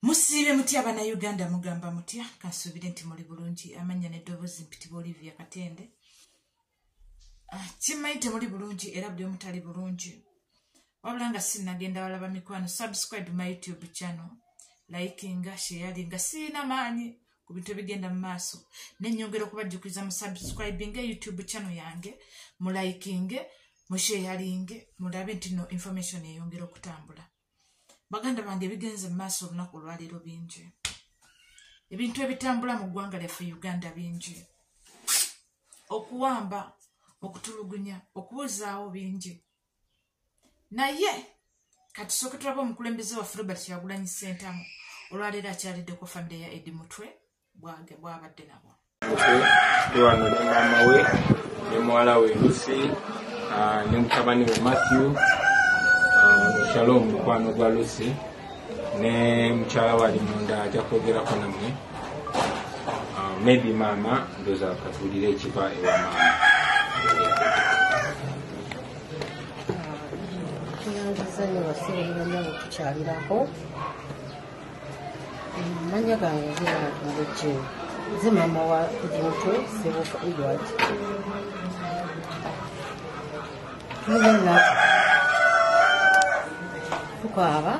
Musibe mutya bana Uganda mugamba mutya kasubire nti muli bulungi amanya ne dobozi mpitibwa Olivia Katende. Chimaite muli bulungi era bwe mutali bulungi. Wabulanga sinagenda walaba mikwano subscribe my YouTube channel. Likinga, sharinga sina maanyi ku bintu bigenda mu maaso. Nenyongera okubajjukiza mu subscribing YouTube channel yange, mu likinge, mu sharinge, mulabe nti no information eyongera okutambula. Baganda bange bigenze mu maaso olunaku olwaleero bingi. Ebintu ebitambula mu ggwanga lyaffe Uganda bingi. Okuwamba, okutulugunya, okubuzaawo bingi. Naye kati soke tulaba omukulembeze wa Robert Kyagulanyi Ssentamu olwaleero akyaliddeko famire ya Eddie Mutwe bw'abadde nabo. Wano ne maama we ne muwala we Lucy ne mutabani we Matthew Shalom mukwano gwa Lucy ne mukyala wali munda ajja kwogerako nammwe. Maybe maama ndoza katuulire ekiva ewa maama. Zanyo wasiri nyanyago kukyalirako manya gange zina ngoje ze mama wa Eddie Mutwe Sebo Edward tugenda tukwaba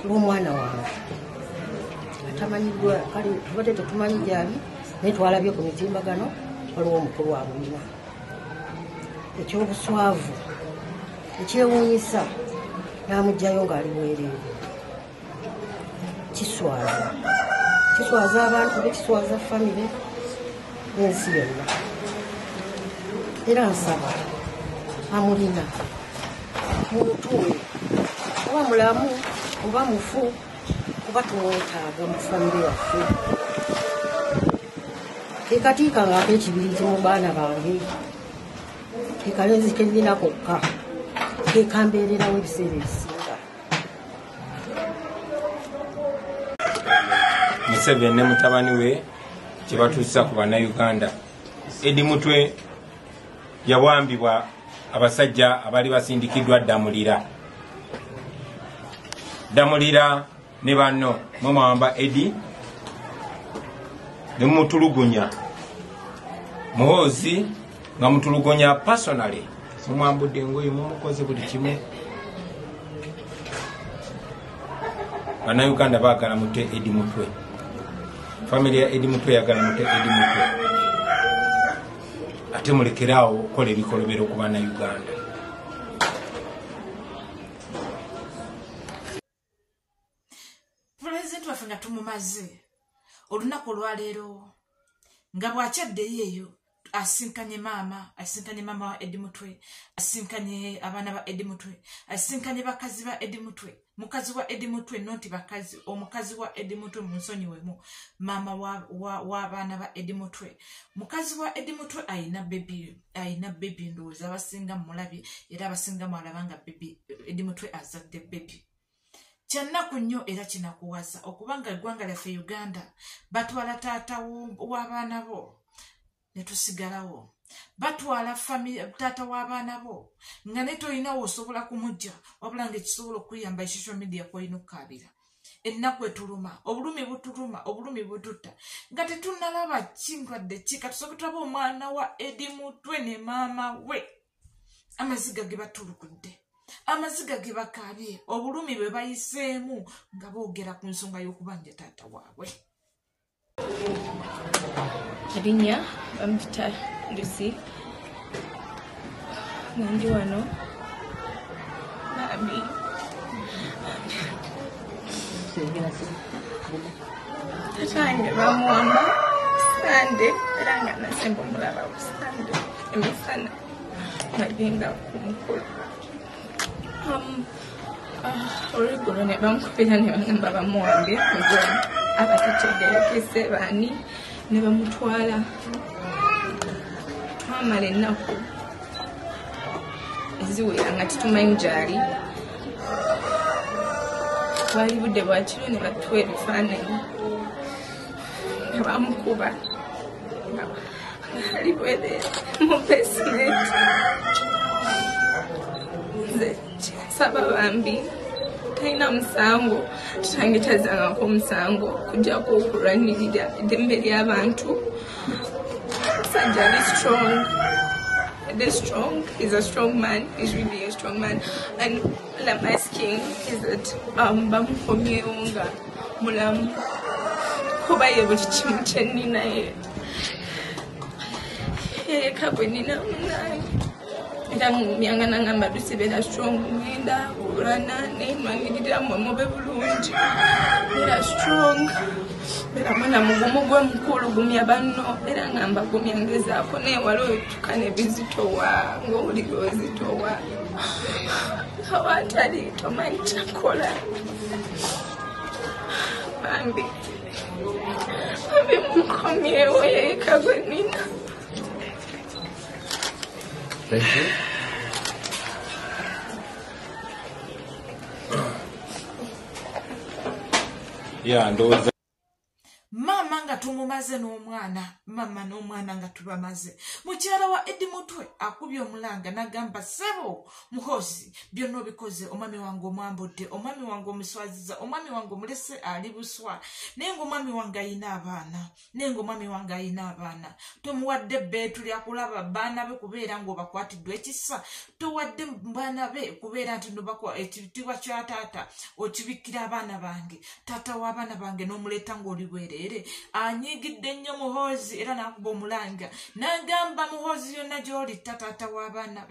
n'omwana wange atamanyidwa kali tubadde tetumanyi gyali naye twalabye ku mitimbagano waliwo omukulu wa bulina ekyobuswavu ekyewuunyisa n'amugjayo ng'ali bwereere kiswaza abantu be kiswaza famire n'ensi yonna era nsaba amulina mulutuwe oba mulamu oba mufu kuba tumwetaaga mu famire yaffe ekatiika ng'ako ekibiriti mu baana bange ekalezi kendina kokka ekambeererawo ebiseera ebisinga. Museveni ne mutabani we kyebatuusa ku bannayuganda. Eddie Mutwe yawambibwa abasajja abali basindikiddwa Damulira ne banno mwawamba Eddie ne mutulugunya Muhoozi nga mutulugunya personally mumwambudde engoye mumukoze buli kimu. Bannayuganda baagala mute Eddie Mutwe. Family ya Eddie Mutwe yagala mute Eddie Mutwe. Ate mulekeraawo okukola ebikolobero ku bannayuganda. Pulezidenti waffe nga tumumaze olunaku olwaleero nga bw'akyaddeyo eyo asinkanye mama wa Eddie Mutwe, asinkanye abaana ba Eddie Mutwe, asinkanye bakazi ba Eddie Mutwe, mukazi wa Eddie Mutwe noti bakazi, omukazi wa Eddie Mutwe munsonyiwemu, mama wa abaana ba Eddie Mutwe. Mukazi wa Eddie Mutwe ayina baby ndowooza abasinga mulabye era abasinga mwalabanga baby Eddie Mutwe azadde baby. Kyannaku nnyo era kinakuwaza okubanga eggwanga lyaffe Uganda batwala taata w'abaana bo ne tusigalawo. Batwala taata w'abaana bo nga ne tolinawo osobola kumujja wabula ng'ekisobola okuyamba social media kwolina okukaabira. Ennaku etuluma, obulumi butuluma, obulumi bututta nga tetunnalaba kingwadde ki katusooke tulaba omwana wa Eddie Mutwe ne maama we amaziga ge batulukudde, amaziga ge bakaabye, obulumi bwe bayiseemu nga boogera ku nsonga y'okubanja taata waabwe. Adinya bamufita Lucy nandi wano nabi tatange bamuwamba Sande era nga nasemba omulaba Sande emisana nagenda kumukulu olweggulo ne bamukubira ne bagamba bamuwambye abatategerekese baani ne bamutwala amala ennaku eziwera nga tetumanyi gyali. Bwali budde bwa kiro ne batuwa ebifaananyi nga bamukuba nga ali bwereere mu besimenti. Nze kyensaba bambi talina musango tutange tazangako musango kujjako okulwanirira eddembe ly'abantu. Musajja ali strong. This strong is a strong man. He's really a strong man. And all I'm asking is that bamukomyewo nga mulamu kuba ye buli kimu kye nnina yeka bwe nnina munaye era mumyanga nangamba tusibeera strong ngenda kulwana nenwanirira mmwe mube bulungi beera strong beera mwana mugumu gwe mukulu gumya banno era ngamba gumya ngezaako neewala otuka nebizitowa ng'owulira ozitowa awatali tomanyi kyakola bambi mukomyewo yeka gwe nnina. Thank you. Yeah, ndowooza mama nga tumumaze n'omwana mama n'omwana nga tubamaze mukyala wa Eddie Mutwe akubye omulanga nagamba sebo muhozi byonna obikoze omwami wange omwambudde omwami wange omuswaziza omwami wange omulese ali buswa nenga omwami wange ayina abaana tomuwadde bbeetu lyakulaba baana be kubeera ng'obakwatiddwa ekisa towadde baana be kubeera nti ekitiibwa kya taata okibikkira abaana bange taata w'abaana bange n'omuleeta ng'oli bwereere anyigidde ennyo muhozi era n'akuba omulanga n'agamba muhozi yonna gy'oli tataata w'abaana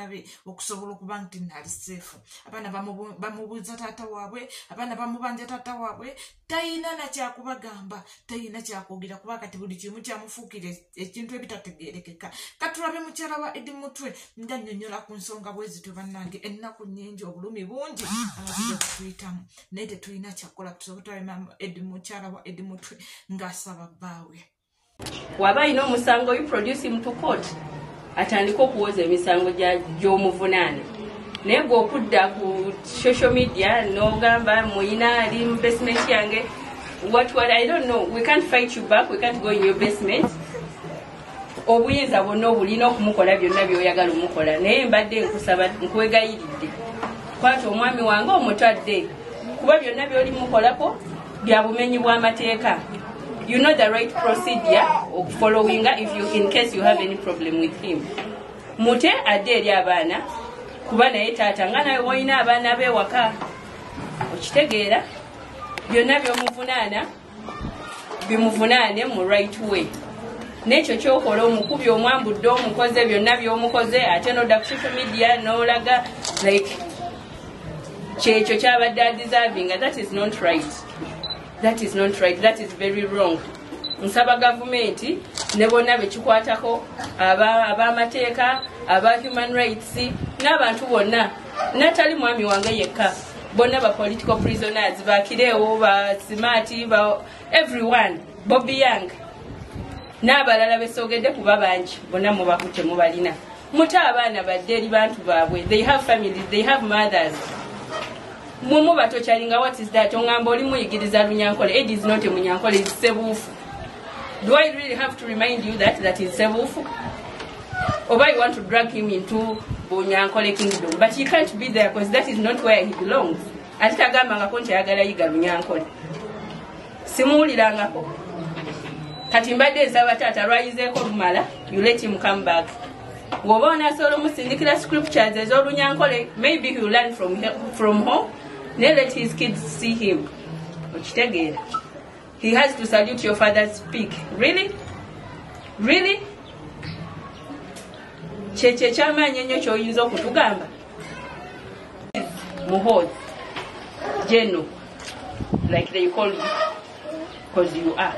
be okusobola okuba nti nali seefu. Abaana bamubuuza taata waabwe, abaana bamubanja taata waabwe, tayina nakyakubagamba, tayina kyakwogera kuba kati buli kimu kyamufuukira ekintu ebitategeerekeka. Katulabe mukyala wa Eddie Mutwe nga nnyonnyola ku nsonga bwezityo bannange ennaku nnyingi obulumi bungi abazira okutuyitamu naye tetulina kyakola tusobotale mukyala wa Eddie Mutwe ng'asaba bbaawe. Waba alina omusango you produce him to court atandika okuwoza emisango gy'omuvunaane naye gwe okudda ku social media n'ogamba muyina ali mu basement yange what I don't know, we can't fight you back, we can't go in your basement. Obuyinza bwonna obulina okumukola byonna by'oyagala omukola naye mbadde nkusaba nkwegayiridde kwata omwami wange omutadde kuba byonna by'oli mukolako bya bumenyi bw'amateeka. You know the right procedure of following if you, in case you have any problem with him. Mute adde eri abaana kuba naye taata nga nawe woyina abaana b'ewaka okitegeera byonna by'omuvunaana bimuvunaane mu right way. N'ekyo kyokola omukubye omwambudde omukoze byonna by'omukoze ate n'odda ku social media n'olaga like kyekyo kyabadde adeservinga. That is not right. That is not right. That is very wrong. Nsaba gavumenti ne bonna bekikwatako ab'amateeka aba human rights n'abantu bonna natali mwami wange yekka bonna ba political prisoners bakireewo ba smart ba everyone Bobby Young n'abalala besoogedde kuba bangi bonna mubakutte mubalina muta abaana badde eri bantu baabwe. They have families, they have mothers. Mumu batochalinga, what is that? Ongamba oli muyigiriza Lunyankole. Ed is not a Munyankole, it's Sebufu. Do I really have to remind you that that is Sebufu? Or I want to drag him into Bunyankole kingdom, but he can't be there because that is not where he belongs. Atagamba ngakonte yagala yiga Lunyankole. Simuulirangako. Kati mbadde nsaba taata lwayizeeko lumala, you let him come back. Woba onasobola omusindikira scriptures ez'Olunyankole, maybe he will learn from home. Now let his kids see him. Okitegeera. He has to salute your father's speak. Really? Really? Kyekyo ekyamaanyi ennyo ky'oyinza okutugamba. Muhozi. General. Like they call you. Because you are.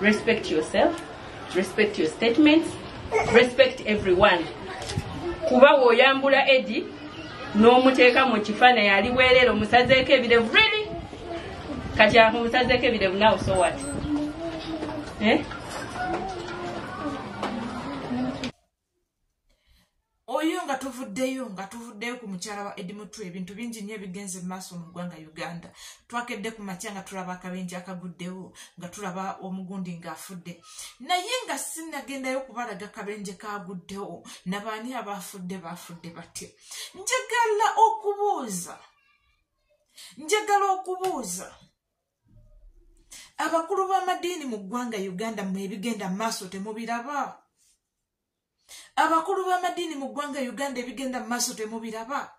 Respect yourself. Respect your statements. Respect everyone. Kuba woyambula Eddie n'omuteeka mu kifaananyi ali bwereere omusazeeko ebirevu. Really? Kati omusazeeko ebirevu now so what? oyo nga tuvuddeyo ku mukyala wa Edimutwe ebintu bingi nnyo ebigenze mu maaso mu ggwanga Uganda. Twakedde ku makya nga tulaba akabenje akaguddewo, nga tulaba omugundi ng'afudde. Naye nga sinnagendayo kubalaga kabenje kaguddewo nabaani abafudde batya. Njagala okubuuza abakulu b'amadiini mu ggwanga Uganda mmwe ebigenda mu maaso temubiraba? Abakulu b'amadiini mu ggwanga Uganda ebigenda mu maaso temubiraba?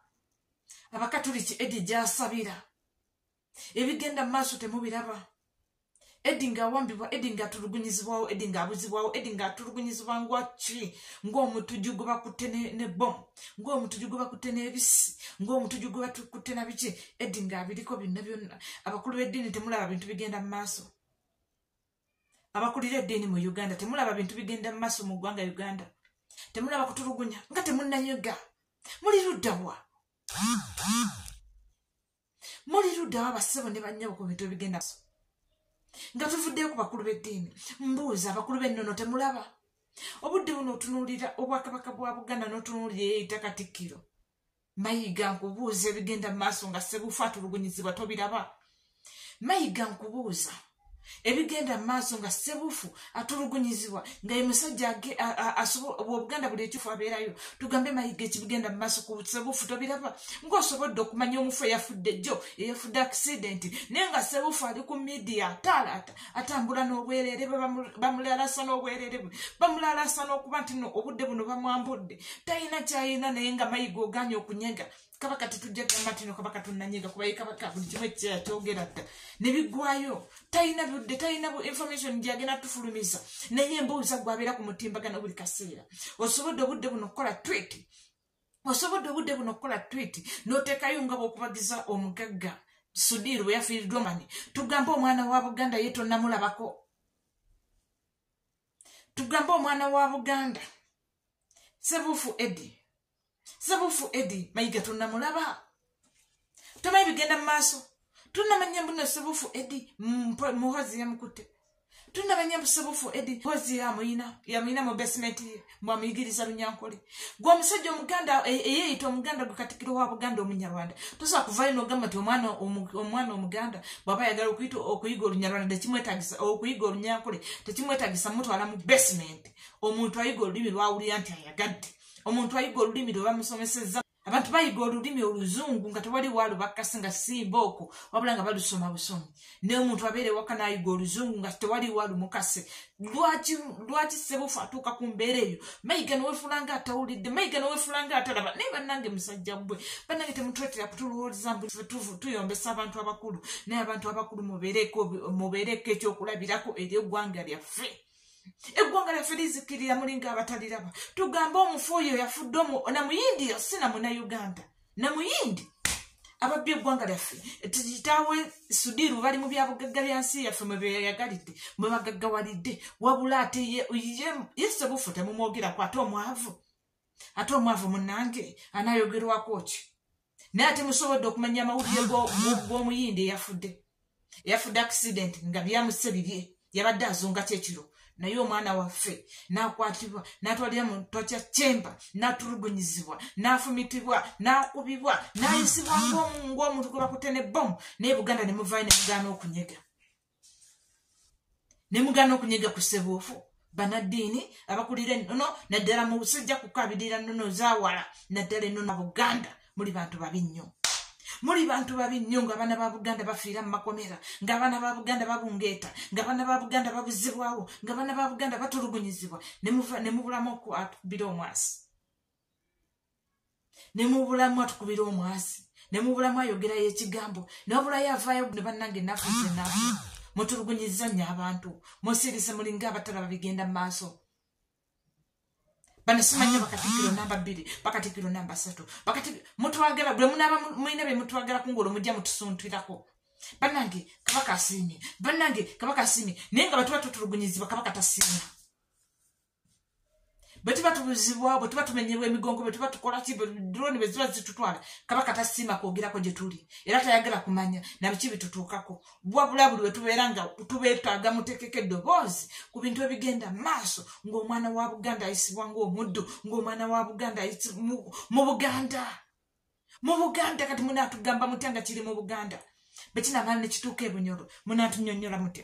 Abakatuliki Edi gy'asabira ebigenda mu maaso temubiraba? Edi ng'awambibwa, Edi ng'atulugunyizibwawo, Edi ng'abuzibwawo, Edi ng'atulugunyizibwa ngwaki? Ng'omutujju gwe bakutte ne bomu, ng'omutujju gwe bakutte n'ebisi, ng'omutujju gwe bakutte na biki, Edi ng'abiriko byonna. Abakulu b'eddiini temulaba bintu bigenda mu maaso? Abakulira eddiini mu Uganda temulaba bintu bigenda mu maaso mu ggwanga Uganda? Temulaba kutulugunya nga temunnanyega? Muli luddawa? Muli luddawa bassebo ne bannyabo ku bintu bigenda maaso? Nga tuvuddeyo ku bakulu b'eddiini, mbuuza abakulu b'ennono temulaba? Obudde buno otunuulira obwakabaka bwa Buganda n'otunuulira eyeyita Katikkiro. Mayiga nkubuuza ebigenda mu maaso nga Ssebuufu atulugunyizibwa tobiraba? Mayiga nkubuuza ebigenda mu maaso nga Ssebuufu atulugunyizibwa nga ye musajja Obuganda buli ekifu abeerayo. Tugambe Mayiga ekibigenda mu maaso ku Ssebuufu tobiraba? Ng'osobodde okumanya omufu eyafudde jjo, eyafudde accident, naye nga Ssebuufu ali ku media ataalaata atambula n'obwereere bwe, bamulalasa n'obwereere bwe, bamulalasa n'okuba nti no obudde buno bamwambudde. Talina kyayina naye nga Mayiga oganye okunyega. Kabaka tetujja gamba nti no kabaka tunnanyega kuba ye kabaka buli kimu kyogera dda ne biggwayo. Talina budde, talina information gyagenda tufulumiza, naye mbuuza gwabeera ku mutimbagano buli kaseera. Osobodde obudde buno okukola tweet n'oteekayo nga bw'okubagiza omugagga Sudiru bwe yafiiriddwa mani. Tugambe omwana wa Buganda ye tonnamulabako. Tugambe omwana wa Buganda Ssebuufu Edi Mayiga tonnamulaba? Tomanyi bigenda mu maaso? Tunnamanya mbuno Ssebuufu Edi muhozi yamukutte. Tunnamanya mbu Ssebuufu Edi muhozi yamuyina mu basement ye mwamuyigiriza Lunyankole. Gwe omusajja Omuganda eyeeyita Omuganda gwe Katikkiro wa Buganda Omunyarwanda. Tosobola kuvaayo n'ogamba nti omwana Omuganda bw'aba ayagala okuyiga Olunyarwanda tekimwetagisa, okuyiga Olunyankole tekimwetagisa mutwala mu basement. Omuntu ayiga olulimi lwawulira nti ayagadde. Omuntu ayiga olulimi lwe bamusomesezza. Abantu bayiga olulimi Oluzungu nga tewali walubakasi nga simba okwo wabula nga balusoma busomi. Naye omuntu abeera ewaka n'ayiga Oluzungu nga tewali walumukase. Lwaki Ssebuufu atuuka ku mbeera eyo? Mayiga neweefula nga atawulidde, Mayiga neweefula nga atalaba. Naye bannange musajja ggwe, bannange temutwetera kutulowooza mbu tuyombesa abantu abakulu. Naye abantu abakulu mubeereko ekyokulabirako eri eggwanga lyaffe. Eggwanga lyaffe lizikirira mulinga abataliraba. Tugambe omufu oyo yafudde Namuyindi si Namunayuganda. Namuyindi ababbye eggwanga lyaffe. Kitaawe Sudiru bali mu byabugagga bya nsi yaffe mwe beyagalidde, mwe bagaggawalidde. Wabula ate ye Ssebuufu temumwogerako. Ate omwavu munnange anaayogerwako ki? Naye ate musobodde okumanya amawulire g'Omuyindi eyafudde accident nga byamusse bibye, yabadde azunga kyekiro. Naye omwana waffe n'akwatibwa n'atwalira mu torture chamber, n'atulugunyizibwa, n'afumitibwa, n'akubibwa, n'ayisibwa ng'omuntu gwe bakutte n'ebbomu. Naye Buganda ne muvaayo ne mugaana okunyega ku Ssebuufu. Bannaddiini abakulira ennono naddala mu busajja kukabirira nnono zaawala naddala ennono Buganda muli bantu babi nnyo. Muli bantu babi nnyo ng'abaana ba Buganda bafiira mu makomera, ng'abaana ba Buganda babungeeta, ng'abaana ba Buganda babuzibwawo, ng'abaana ba Buganda batulugunyizibwa, ne mubulamu atukubira omwasi. Ne mubulamu atukubira omwasi, ne mubulamu ayogerayo ekigambo, ne wabulayo avaayo ne bannange naafuze naafu. Mutulugunyiza nnyo abantu, musirise mulinga abatalaba bigenda mu maaso. Bano simanyi Bakatikkiro namba 2, Bakatikkiro namba 3. Mutwagala bwe munaaba mulina bye mutwagala kungolo mujja mutusuntirako. Bannange Kabaka asiimye. Bannange Kabaka asiimye. Naye nga batuba tutulugunyizibwa Kabaka tasiimye. Betuba tubuzibwa bwe tuba tumenyebwa emigongo bwe tuba tukola ki drone beziba zitutwala kabaka tasima kwogirako gye tuli era tayagala kumanya na biki bitutuukako bwabula buli we tubeeranga tubeetaaga muteekeko eddoboozi ku bintu ebigenda maaso ng'omwana wa Buganda ayisibwa ng'omuddu ng'omwana wa Buganda mu Buganda kati munaatugamba mutya nga kiri mu Buganda bekinamala ne kituuka e Bunyoro munaatunnyonnyola mutya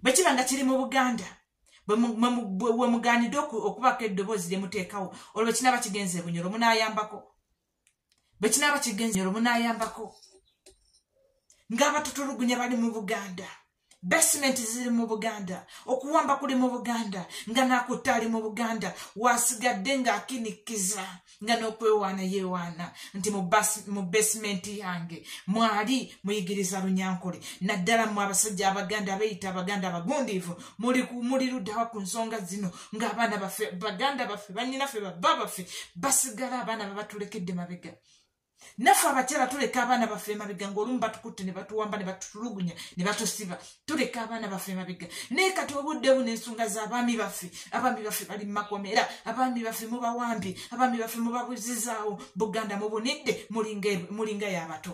bekiba nga kiri mu Buganda bwe mugaanidde okubako eddoboozi lye muteekawo olwo bwe kinaaba kigenze e Bunyoro munaayambako bwe kinaaba kigenze Bunyoro munaayambako ng'abatutulugunya bali mu Buganda basement ziri mu Buganda okuwamba kuli mu Buganda nga nakutta ali mu Buganda wasigadde ng'akinikiza nga n'okwewaana yeewaana nti mu basement yange mwali muyigiriza Lunyankole naddala mu abasajja Abaganda abeeyita Abaganda abagundiivu muli luddawa ku nsonga zino ng'abaana baffe Baganda baffe bannyinaffe babba baffe basigala abaana babatulekedde mabega nafe abakyala tuleka abaana baffe mabega ng'olumu batukutte ne batuwamba ne batutulugunya ne batusiba tuleka abaana baffe mabega naye kati obudde buno ensonga z'abaami baffe bali mu makomera abaami baffe mubawambye abaami baffe mubabuzizaawo Buganda mubunidde mulinga y'abato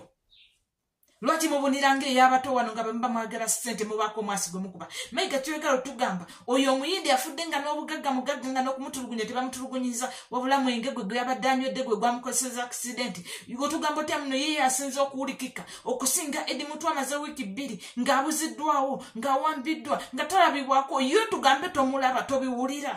lwaki mubuniranga ey'abato wano nga bemba mwagala ssente mubaako omwasigo mukuba mayiga tuyagala otugamba oyo omuyindi afudde nga n'obugagga mugagga nga n'okumutulugunya tebamutulugunyiza wabula mwenge gwe gweyabadde anywedde gwe gwamukoseza aksidenti otugamba otya muno ye asinza okuwulikika okusinga Edi Mutwe amaze wiiki 2 ng'abuziddwawo ng'awambiddwa nga talabibwako yo tugambe tomulaba tobiwulira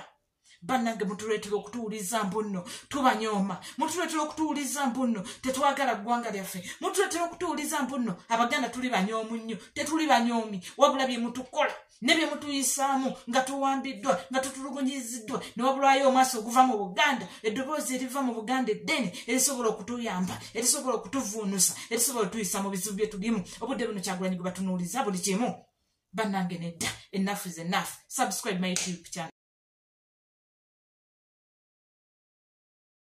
bannange mutuleetera okutuwuliza mbunno tubanyooma mutuleetera okutuwuliza mbunno tetwagala ggwanga lyaffe mutuleetera okutuwuliza mbunno Abaganda tuli banyoomu nnyo tetuli banyoomi wabula bye mutukola ne bye mutuyisaamu nga tuwambiddwa nga tutulugunyiziddwa ne wabulayo omaaso okuva mu Buganda eddoboozi eriva mu Buganda eddene erisobola okutuyamba erisobola okutuvuunusa erisobola otuyisa mu bizibu bye tulimu obudde buno Kyagulanyi gwe batunuuliza buli kimu bannange nedda enough is enough. Subscribe my YouTube channel.